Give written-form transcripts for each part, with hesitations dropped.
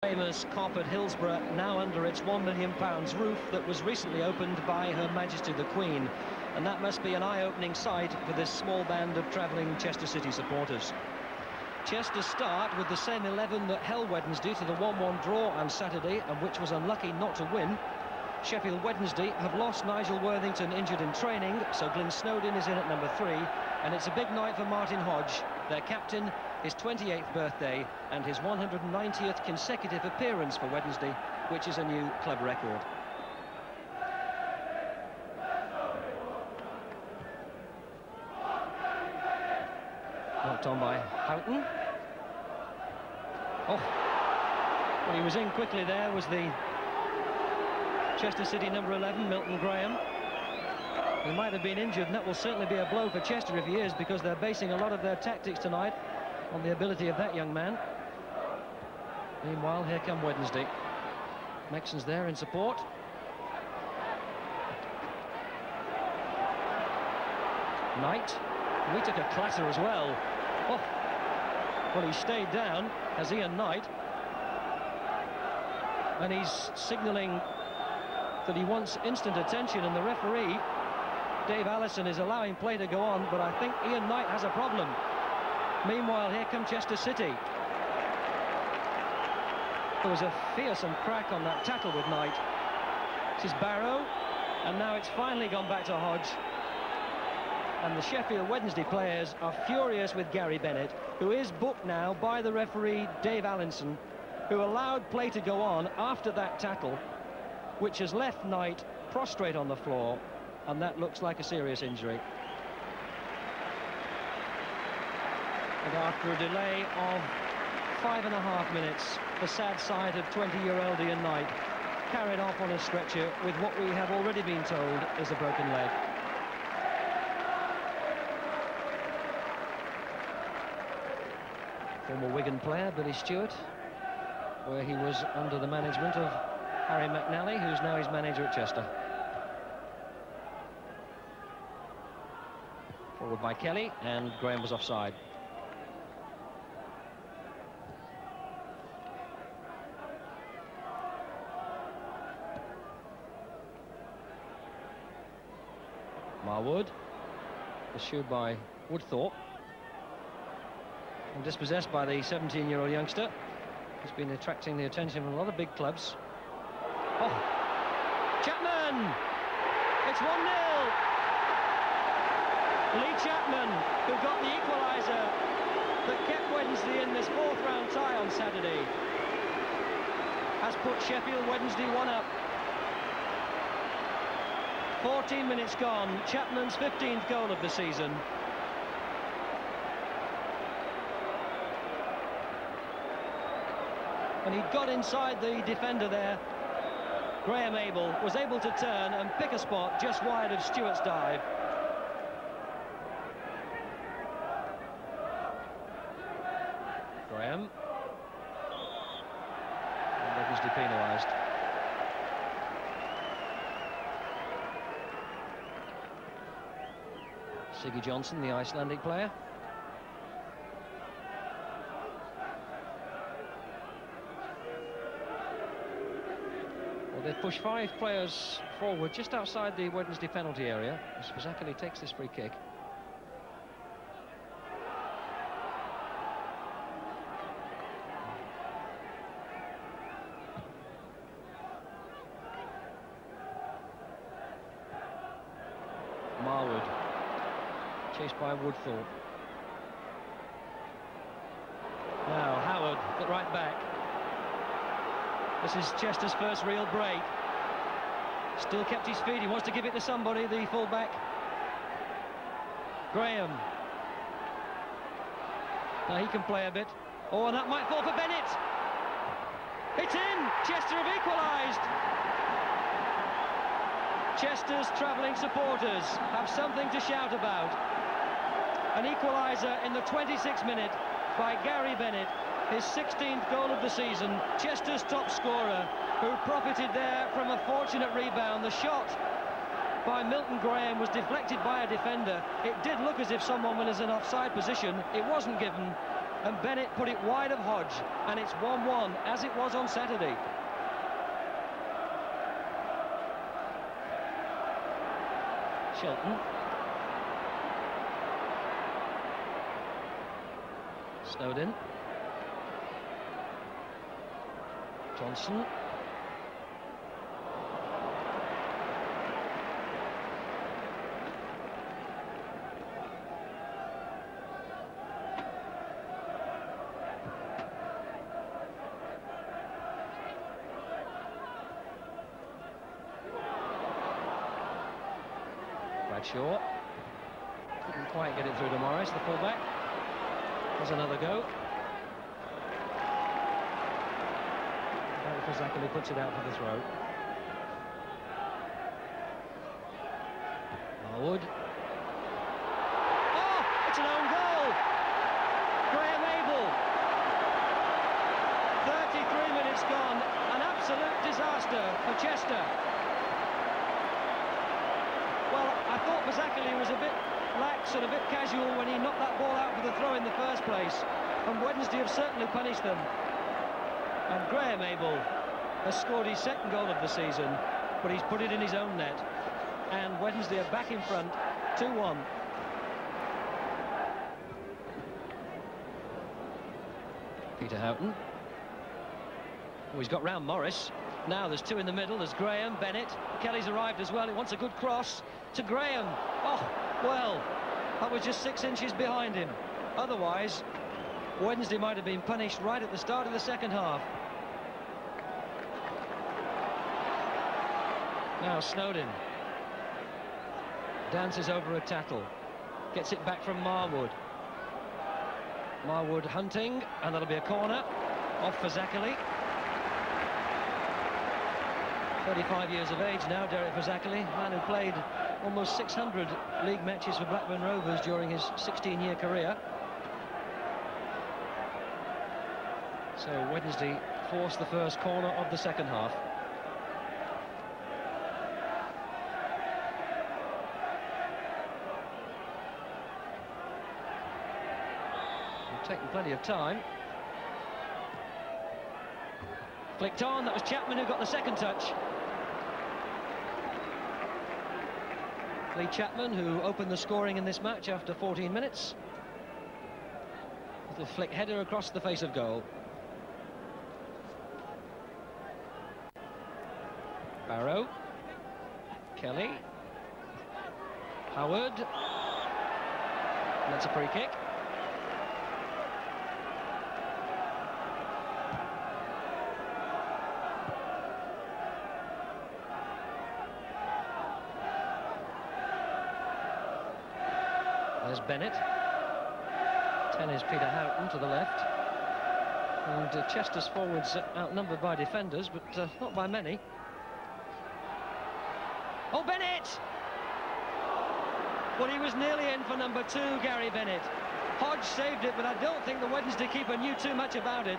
Famous cop at Hillsborough, now under its £1 million roof that was recently opened by Her Majesty the Queen. And that must be an eye-opening sight for this small band of travelling Chester City supporters. Chester start with the same 11 that held Wednesday to the 1-1 draw on Saturday, and which was unlucky not to win. Sheffield Wednesday have lost Nigel Worthington, injured in training, so Glyn Snowdon is in at number 3, and it's a big night for Martin Hodge, their captain, his 28th birthday and his 190th consecutive appearance for Wednesday, which is a new club record. Knocked on by Houghton. Oh, well, he was in quickly there, was the Chester City number 11, Milton Graham. He might have been injured, and that will certainly be a blow for Chester if he is, because they're basing a lot of their tactics tonight on the ability of that young man. Meanwhile, here come Wednesday. Mexon's there in support. Knight. We took a clatter as well. Oh, well, he stayed down as Ian Knight, and he's signalling that he wants instant attention, and the referee, Dave Allison, is allowing play to go on, but I think Ian Knight has a problem. Meanwhile, here come Chester City. There was a fearsome crack on that tackle with Knight. This is Barrow, and now it's finally gone back to Hodge. And the Sheffield Wednesday players are furious with Gary Bennett, who is booked now by the referee, Dave Allison, who allowed play to go on after that tackle, which has left Knight prostrate on the floor, and that looks like a serious injury. And after a delay of 5.5 minutes, the sad sight of 20-year-old Ian Knight carried off on a stretcher with what we have already been told is a broken leg. Former Wigan player Billy Stewart, where he was under the management of Harry McNally, who's now his manager at Chester. Forward by Kelly, and Graham was offside. Marwood, pursued by Woodthorpe, and dispossessed by the 17-year-old youngster. He's been attracting the attention of a lot of big clubs. Oh, Chapman! It's 1-0. Lee Chapman, who got the equaliser that kept Wednesday in this fourth-round tie on Saturday, has put Sheffield Wednesday 1 up. 14 minutes gone, Chapman's 15th goal of the season. And he got inside the defender there. Graham was able to turn and pick a spot just wide of Stewart's dive. Graham. And obviously penalised. Siggy Johnson, the Icelandic player. Well, they've pushed 5 players forward just outside the Wednesday penalty area as Fazakerley takes this free kick. Marwood, chased by Woodthorpe. Now Howard at right back. This is Chester's first real break. Still kept his feet. He wants to give it to somebody, the full-back. Graham. Now he can play a bit. Oh, and that might fall for Bennett. It's in! Chester have equalised. Chester's travelling supporters have something to shout about. An equaliser in the 26th minute by Gary Bennett, his 16th goal of the season, Chester's top scorer, who profited there from a fortunate rebound. The shot by Milton Graham was deflected by a defender. It did look as if someone was in offside position. It wasn't given, and Bennett put it wide of Hodge, and it's 1-1, as it was on Saturday. Shelton. Snowden. Johnson. Bradshaw. Couldn't quite get it through to Morris, the fullback. There's another go. Zachary puts it out for the throw. Marwood. Oh, it's an own goal! Graham Abel. 33 minutes gone. An absolute disaster for Chester. Well, I thought Zachary was a bit lax and a bit casual when he knocked that ball out for the throw in the first place. And Wednesday have certainly punished them. And Graham Abel has scored his second goal of the season, but he's put it in his own net. And Wednesday are back in front, 2-1. Peter Houghton. Oh, he's got round Morris. Now there's two in the middle. There's Graham, Bennett. Kelly's arrived as well. He wants a good cross to Graham. Oh, well, that was just 6 inches behind him. Otherwise, Wednesday might have been punished right at the start of the second half. Now Snowden dances over a tackle, gets it back from Marwood. Marwood hunting, and that'll be a corner. Off for Zachary. 35 years of age now, Derek Fazackerley, man who played almost 600 league matches for Blackburn Rovers during his 16-year career. So Wednesday forced the first corner of the second half. Taking plenty of time. Flicked on, that was Chapman who got the second touch. Lee Chapman, who opened the scoring in this match after 14 minutes. Little flick header across the face of goal. Barrow. Kelly. Howard. That's a free kick. There's Bennett. 10 is Peter Houghton to the left. And Chester's forwards outnumbered by defenders, but not by many. Oh, Bennett! Well, he was nearly in for number 2, Gary Bennett. Hodge saved it, but I don't think the Wednesday keeper knew too much about it.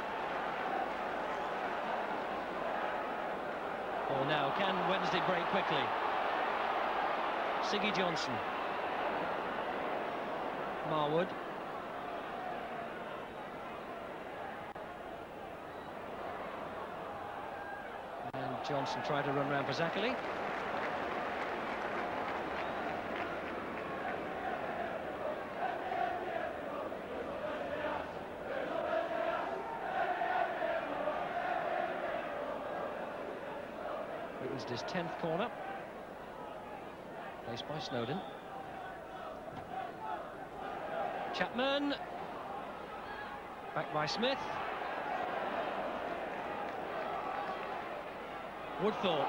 Oh, now, can Wednesday break quickly? Siggy Johnson. Marwood. And Johnson tried to run round for Zachary. Wednesday's 10th corner. Placed by Snowden. Chapman. Back by Smith. Woodthorpe.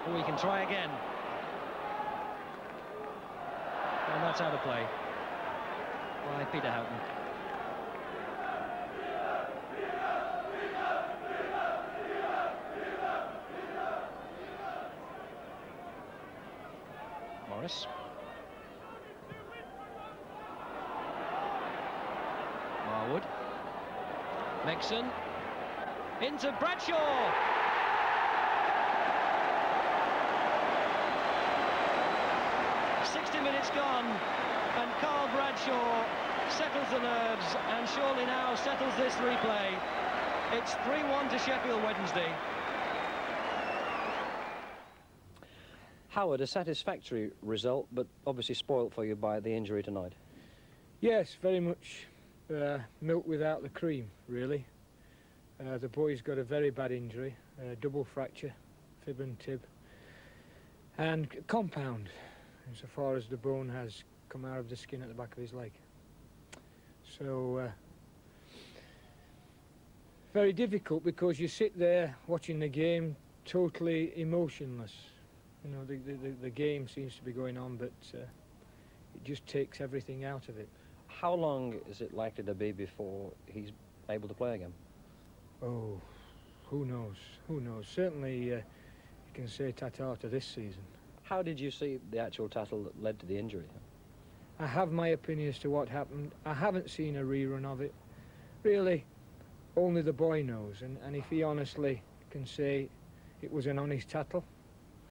Oh, he can try again. And that's out of play by Peter Houghton. Morris. Marwood. Megson. Into Bradshaw. "60 minutes gone, and Carl Bradshaw settles the nerves, and surely now settles this replay. It's 3-1 to Sheffield Wednesday. Howard, a satisfactory result, but obviously spoilt for you by the injury tonight. Yes, very much milk without the cream, really. The boy's got a very bad injury, double fracture, fib and tib, and compound, insofar as the bone has come out of the skin at the back of his leg. So, very difficult, because you sit there watching the game totally emotionless. You know, the game seems to be going on, but it just takes everything out of it. How long is it likely to be before he's able to play again? Oh, who knows? Who knows? Certainly, you can say ta-ta to this season. How did you see the actual tackle that led to the injury? I have my opinion as to what happened. I haven't seen a rerun of it. Really, only the boy knows, and if he honestly can say it was an honest tackle,